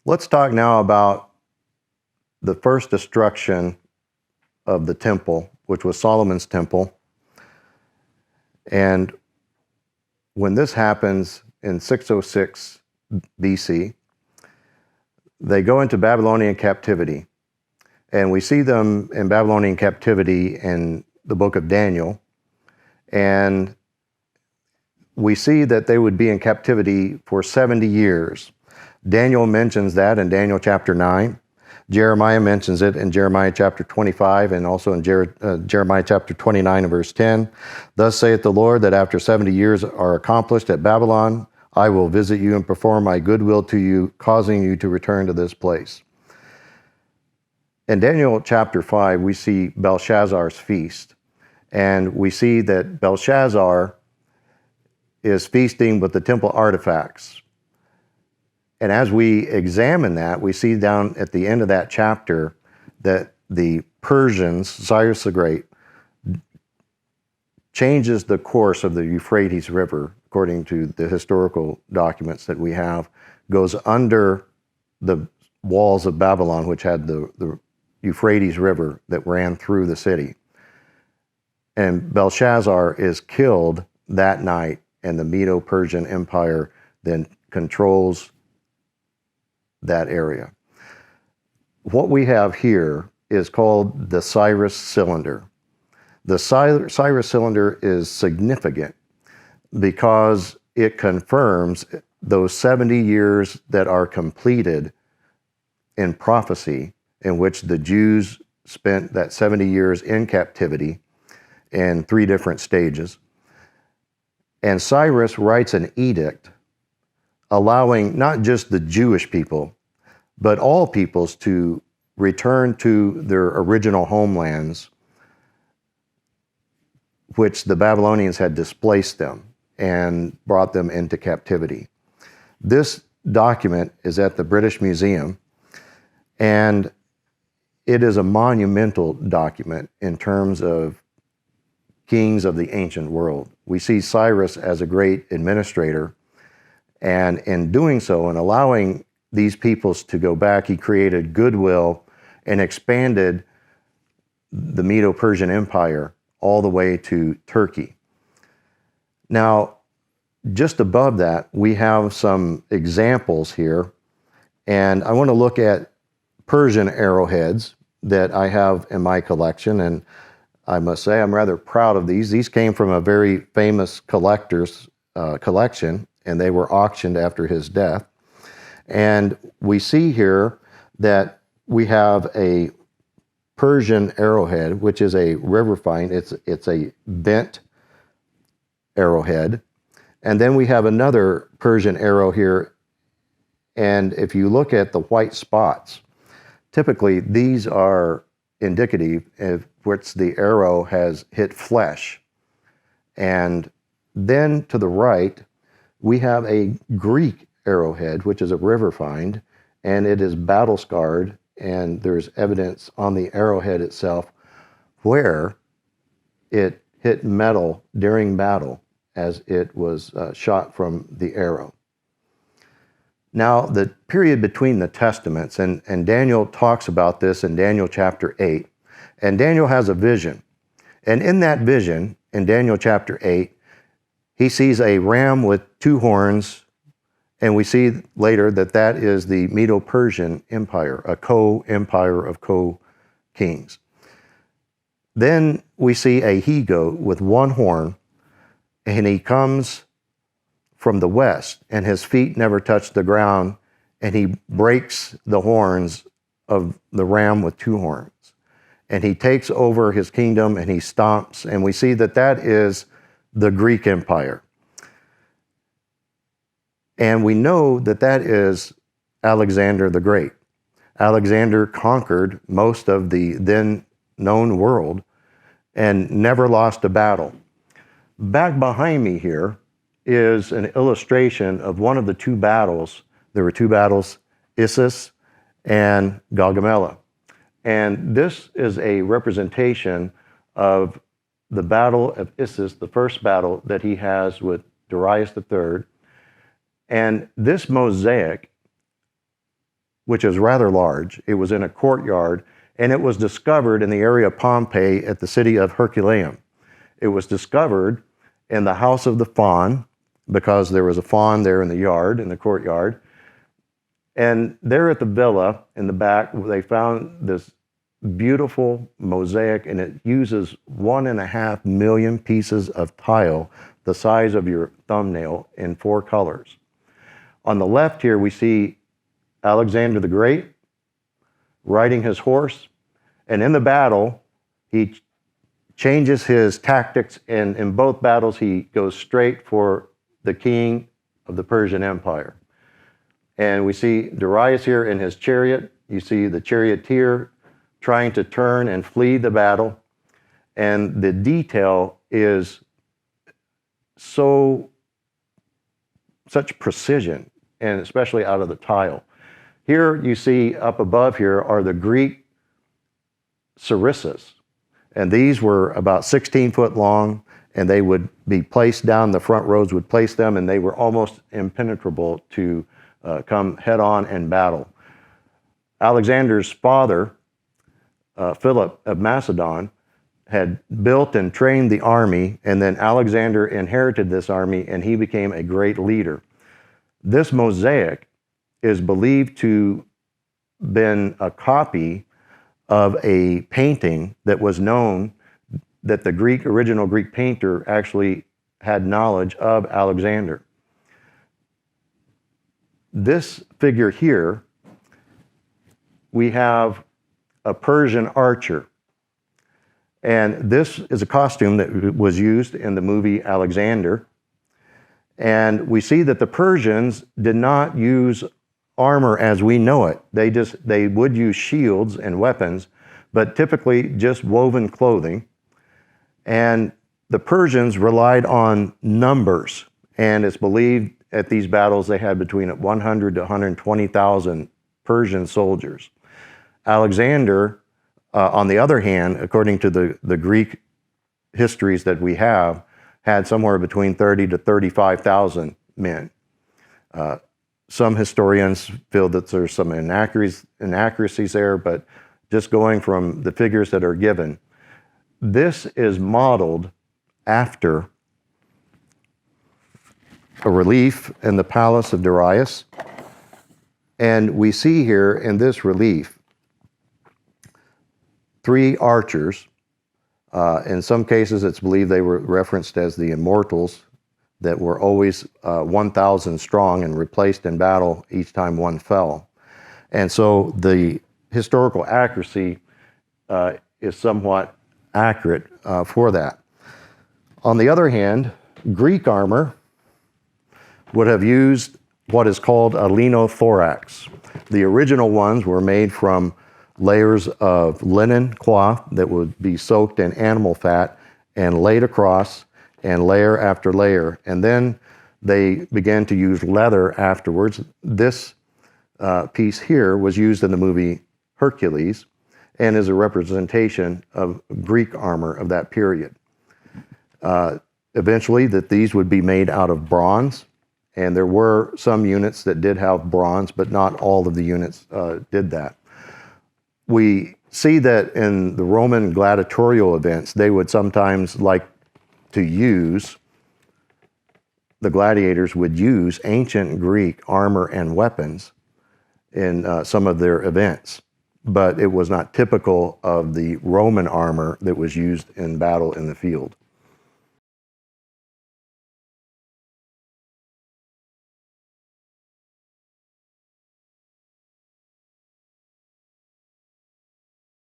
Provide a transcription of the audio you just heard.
Let's talk now about the first destruction of the temple, which was Solomon's temple. And when this happens in 606 BC, they go into Babylonian captivity. And we see them in Babylonian captivity in the book of Daniel. And we see that they would be in captivity for 70 years. Daniel mentions that in Daniel chapter 9. Jeremiah mentions it in Jeremiah chapter 25 and also in Jeremiah chapter 29 and verse 10. Thus saith the Lord, that after 70 years are accomplished at Babylon, I will visit you and perform my goodwill to you, causing you to return to this place. In Daniel chapter 5, we see Belshazzar's feast. And we see that Belshazzar is feasting with the temple artifacts. And as we examine that, we see down at the end of that chapter that the Persians, Cyrus the Great, changes the course of the Euphrates River, according to the historical documents that we have, goes under the walls of Babylon, which had the Euphrates River that ran through the city. And Belshazzar is killed that night, and the Medo-Persian Empire then controls that area. What we have here is called the Cyrus Cylinder. The Cyrus Cylinder is significant because it confirms those 70 years that are completed in prophecy, in which the Jews spent that 70 years in captivity in 3 different stages. And Cyrus writes an edict allowing not just the Jewish people, but all peoples to return to their original homelands, which the Babylonians had displaced them and brought them into captivity. This document is at the British Museum, and it is a monumental document in terms of kings of the ancient world. We see Cyrus as a great administrator, and in doing so and allowing these peoples to go back, he created goodwill and expanded the Medo-Persian Empire all the way to Turkey. Now, just above that, we have some examples here, and I want to look at Persian arrowheads that I have in my collection, and I must say I'm rather proud of these. These came from a very famous collector's collection, and they were auctioned after his death. And we see here that we have a Persian arrowhead, which is a river find. It's a bent arrowhead. And then we have another Persian arrow here. And if you look at the white spots, typically these are indicative of which the arrow has hit flesh. And then to the right, we have a Greek arrowhead, which is a river find, and it is battle scarred, and there's evidence on the arrowhead itself where it hit metal during battle as it was shot from the arrow. Now, the period between the testaments, and Daniel talks about this in Daniel chapter 8, and Daniel has a vision. And in that vision, in Daniel chapter 8, he sees a ram with 2 horns, and we see later that that is the Medo-Persian Empire, a co-empire of co-kings. Then we see a he-goat with 1 horn, and he comes from the west, and his feet never touch the ground, and he breaks the horns of the ram with 2 horns. And he takes over his kingdom, and he stomps, and we see that that is the Greek Empire. And we know that that is Alexander the Great. Alexander conquered most of the then known world and never lost a battle. Back behind me here is an illustration of one of the 2 battles. There were 2 battles, Issus and Gaugamela. And this is a representation of the Battle of Issus, the first battle that he has with Darius III. And this mosaic which is rather large. It was in a courtyard, and it was discovered in the area of Pompeii at the city of Herculaneum. It was discovered in the house of the faun, because there was a faun there in the yard, in the courtyard. And there at the villa in the back, they found this beautiful mosaic, and it uses 1.5 million pieces of tile the size of your thumbnail in 4 colors. On the left here, we see Alexander the Great riding his horse, and in the battle, he changes his tactics, and in both battles, he goes straight for the king of the Persian Empire. And we see Darius here in his chariot. You see the charioteer trying to turn and flee the battle. And the detail is such precision, and especially out of the tile. Here you see up above here are the Greek sarissas. And these were about 16 foot long, and they would be placed down, the front rows would place them, and they were almost impenetrable to come head on and battle. Alexander's father, Philip of Macedon, had built and trained the army, and then Alexander inherited this army, and he became a great leader. This mosaic is believed to have been a copy of a painting that was known that the original Greek painter actually had knowledge of Alexander. This figure here, we have a Persian archer. And this is a costume that was used in the movie Alexander. And we see that the Persians did not use armor as we know it. They would use shields and weapons, but typically just woven clothing. And the Persians relied on numbers, and it's believed at these battles they had between 100 to 120,000 Persian soldiers. Alexander, on the other hand, according to the Greek histories that we have, had somewhere between 30 to 35,000 men. Some historians feel that there's some inaccuracies there, but just going from the figures that are given, this is modeled after a relief in the palace of Darius. And we see here in this relief 3 archers. In some cases, it's believed they were referenced as the immortals that were always 1,000 strong and replaced in battle each time one fell. And so the historical accuracy is somewhat accurate for that. On the other hand, Greek armor would have used what is called a linothorax. The original ones were made from layers of linen cloth that would be soaked in animal fat and laid across, and layer after layer. And then they began to use leather afterwards. This piece here was used in the movie Hercules and is a representation of Greek armor of that period. Eventually, these would be made out of bronze, and there were some units that did have bronze, but not all of the units did that. We see that in the Roman gladiatorial events, they would sometimes like to use, the gladiators would use ancient Greek armor and weapons in some of their events, but it was not typical of the Roman armor that was used in battle in the field.